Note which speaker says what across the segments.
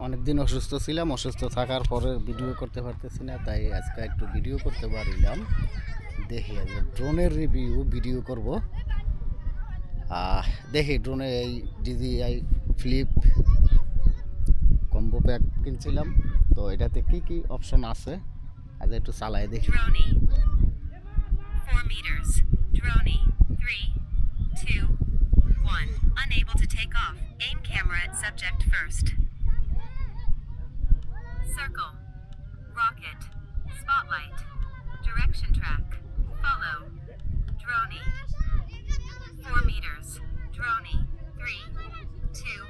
Speaker 1: অনেকদিন অসুস্থ ছিলাম, অসুস্থ থাকার পরে ভিডিও করতে পারতেছি না, তাই আজকে একটু ভিডিও করতে পারিলাম। দেখি আজকে ড্রোনের ভিডিও করব। দেখি ড্রোনে এই DJI ফ্লিপ কম্বো প্যাক কিনছিলাম, তো এটাতে কি কি অপশন আছে আজ একটু চালাই দেখি।
Speaker 2: 4 meters. Droney. 3, 2, 1. Unable to take off. Aim camera at subject first. Circle. Rocket. Spotlight. Direction track. Follow. Droney. 4 meters. Droney. 3, 2,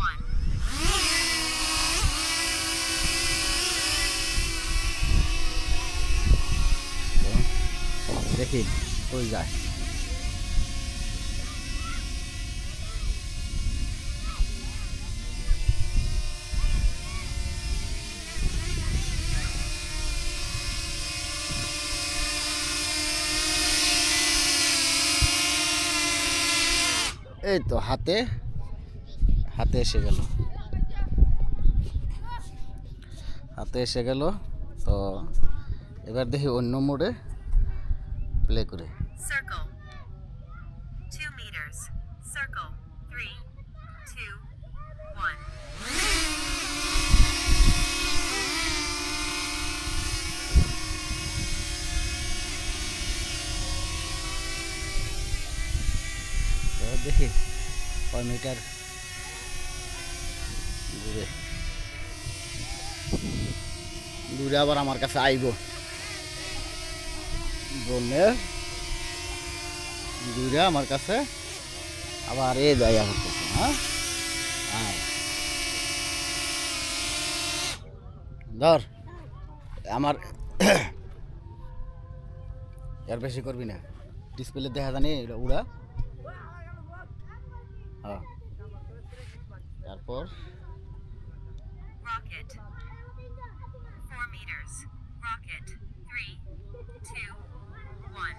Speaker 2: 1.
Speaker 1: দেখি কই যায়। এই তো হাতে এসে গেল, তো এবার দেখি অন্য মোডে প্লে করে।
Speaker 2: Circle. 2 meters. Circle. 3, 2, 1.
Speaker 1: দেখি কয় মিটার ঘুরে আবার আমার কাছে আইব। ড্রোনের ঘুরে আমার কাছে আবার যাই আমার কাছে। ধর আমার এর বেশি করবি না, ডিসপ্লে দেখা জানি এটা উড়া। তারপর
Speaker 2: Rocket. 4 meters. Rocket. 3, 2, 1.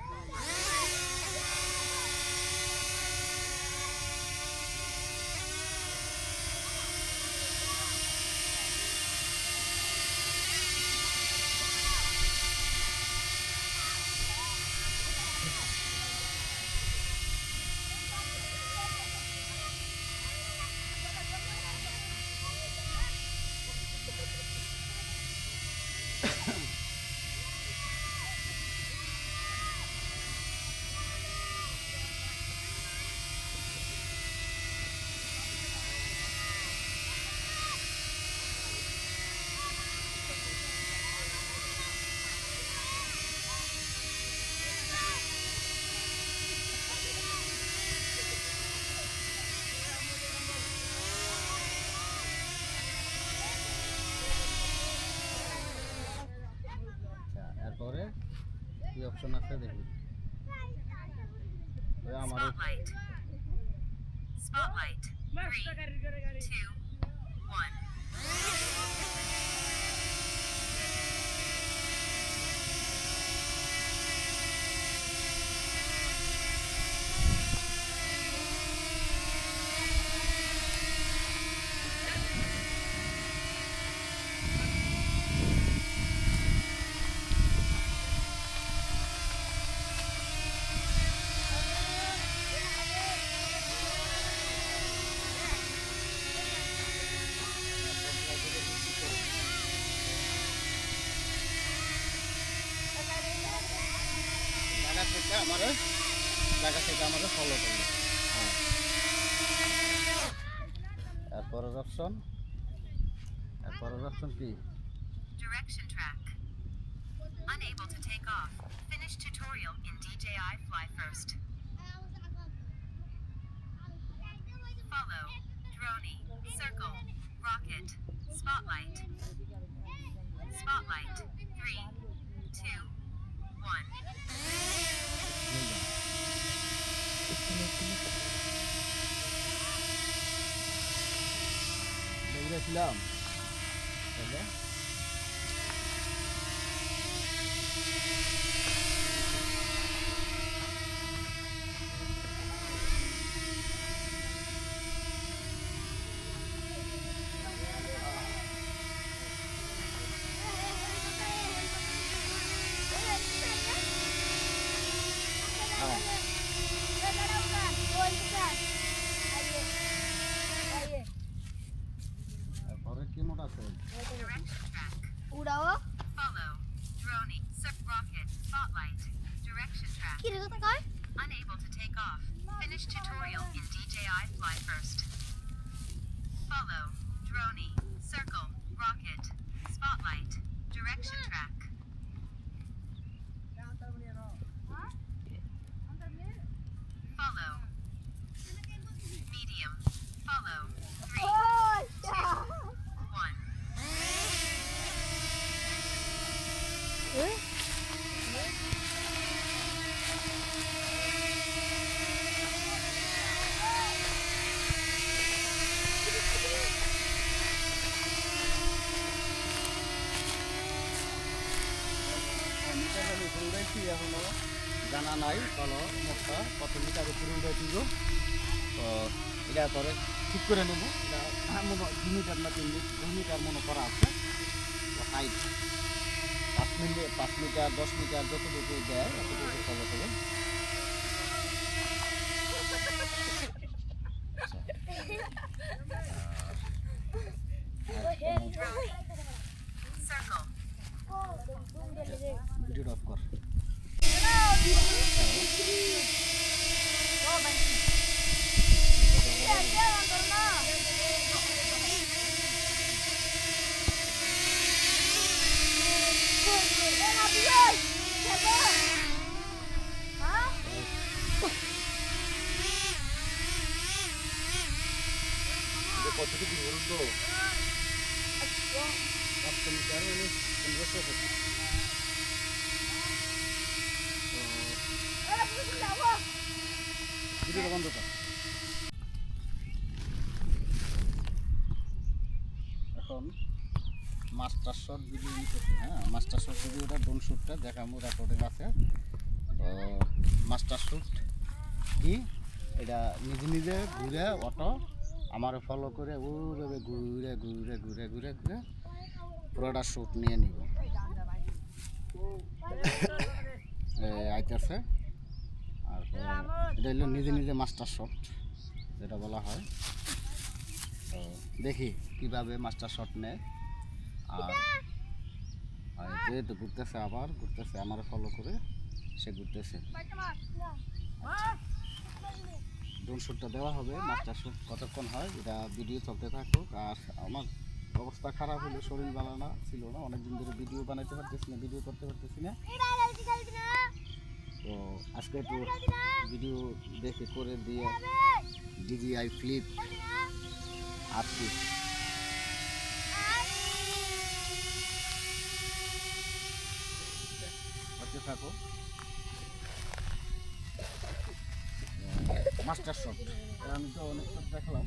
Speaker 1: এরপরে কি অপশন আছে দেখি। আমার
Speaker 2: Spotlight. Spotlight. 3, 2, 1.
Speaker 1: জায়গা থেকে আমাকে ফলো করবে। এরপরের অপশন কি?
Speaker 2: Direction track. Unable to take off. Finish tutorial in DJI Fly First. Follow. Droney. Circle. Rocket. Spotlight. Spotlight. 3, 2, 1.
Speaker 1: দেখেছিলাম আছে
Speaker 2: Direction track.
Speaker 3: উড়াও
Speaker 2: Follow. Droney. Rocket. Spotlight. Direction track.
Speaker 3: কি রে কথা কয়
Speaker 2: Unable to take off. Finish tutorial in DJI Fly First. Follow. Droney. Circle. Rocket. Spotlight. Direction track. Follow. Medium. Follow. 3, 2, 1.
Speaker 1: উড়াইছি এখনো জানা নাই চলো মোটটা কত মিটার উপরে উড়াইছি গো তো এটা পরে ঠিক করে নেব এটা মনে হয় 2 মিটার না 2 মিটার মনে করা আছে তো হাইট 5 মিটার 10 মিটার যতটুকু দেয় ততটুকু ফলো করে
Speaker 2: Circle.
Speaker 1: ভিডিও অফ কর কতটুকু বলুন তো 5 মিটার মানে 1500 ভিডিওটা বন্ধ কর এখন মাস্টার শট ভিডিও নিতেছি হ্যাঁ মাস্টার শট ভিডিওটা ড্রোন শ্যুটটা দেখামো রেকর্ডিং আছে তো মাস্টার শ্যুট কি এটা নিজে নিজে ঘুরে অটো আমার ফলো করে ওইভাবে ঘুরে ঘুরে ঘুরে ঘুরে ঘুরে পুরোটা শ্যুট নিয়ে নিব আইতেছে আর এটা হলো নিজে নিজে মাস্টার শট যেটা বলা হয় তো দেখি কিভাবে মাস্টার শট নেয় আর যেহেতু ঘুরতেছে আবার ঘুরতেছে আমার ফলো করে সে ঘুরতেছে ড্রোন শ্যুটটা দেওয়া হবে মাস্টার শ্যুট কতক্ষণ হয় এটা ভিডিও চলতে থাকুক আর আমার অবস্থা খারাপ হলে শরীর ভালো না ছিল না অনেকদিন ধরে ভিডিও বানাইতে পারতেছি না ভিডিও করতে পারতেছি না তো আজকে একটু ভিডিও দেখে করে দিয়ে DJI ফ্লিপ আসছি করতে থাকো মাস্টার শট আমি তো অনেক শট দেখলাম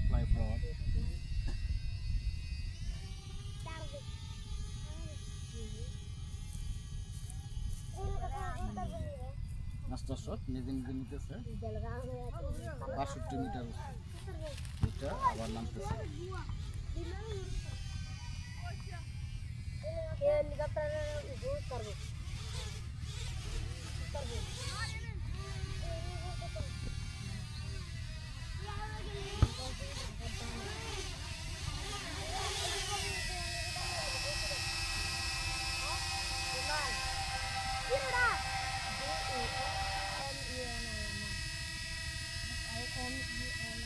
Speaker 1: ফ্লাই ফ্লাওয়ার মাস্টার শট নিজে নিজে নিতেছে 62 মিটার এটা আবার নামতেছে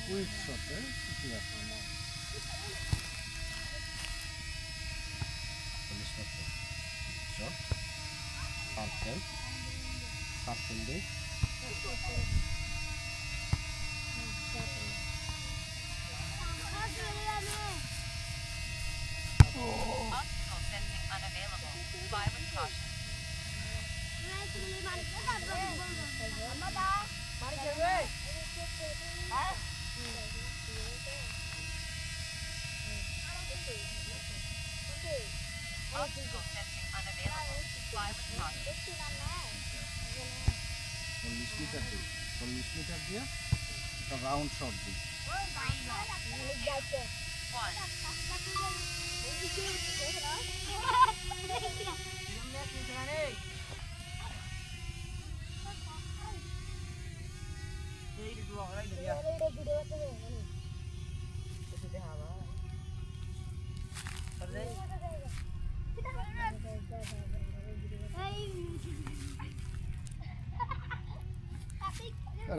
Speaker 1: কুইক শটে ঠিক আছে 40 শট সার্কেল সার্কেল দিয়ে
Speaker 2: Obstacle sensing unavailable. Fly with caution. Obstacle sensing unavailable. Fly with caution.
Speaker 1: 40 metre দিয়ে একটা রাউন্ড শট দিই
Speaker 2: 1.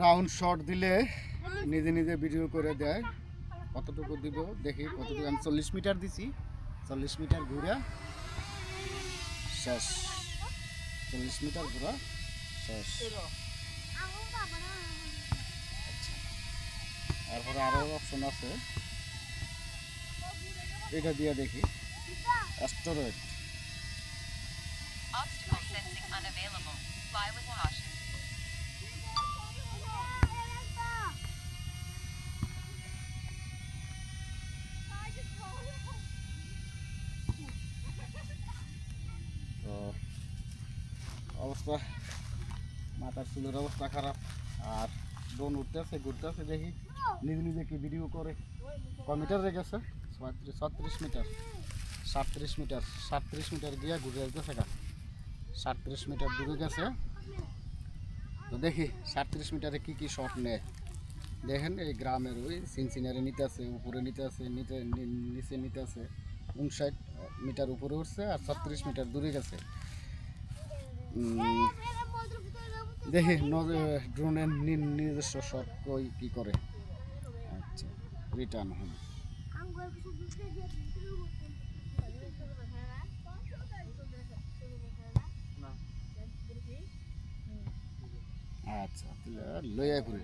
Speaker 1: রাউন্ড শট দিলে নিজে নিজে ভিডিও করে দেয়। কতটুকু দিব দেখি, কতটুকু। আমি 40 মিটার দিছি, 40 মিটার ঘুরা শেষ, 40 মিটার ঘুরা শেষ। তারপরে আরও অপশন আছে, এটা দিয়ে দেখি। Asteroid,
Speaker 2: Obstacle sensing unavailable. Fly with caution.
Speaker 1: তো অবস্থা, মাথার চুলের অবস্থা খারাপ। আর ড্রোন উঠতেছে ঘুরতেছে, দেখি নিজে নিজে কি ভিডিও করে। ক মিটার রেখেছে? 36 মিটার, 37 মিটার, 37 মিটার গিয়ে ঘুরে যেতেছে গা, 37 মিটার দূরে গেছে। তো দেখি 37 মিটারে কি কি শট নেয়। দেখেন এই গ্রামের ওই সিনসিনারি নিতে আছে, উপরে নিতে আছে, নিচে নিতে আছে। 59 মিটার উপরে উঠছে আর 36 মিটার দূরে গেছে। দেখি ড্রোনের নিজস্ব শট কই কি করে। আচ্ছা, রিটার্ন হন। আচ্ছা, লইয়া ঘুরে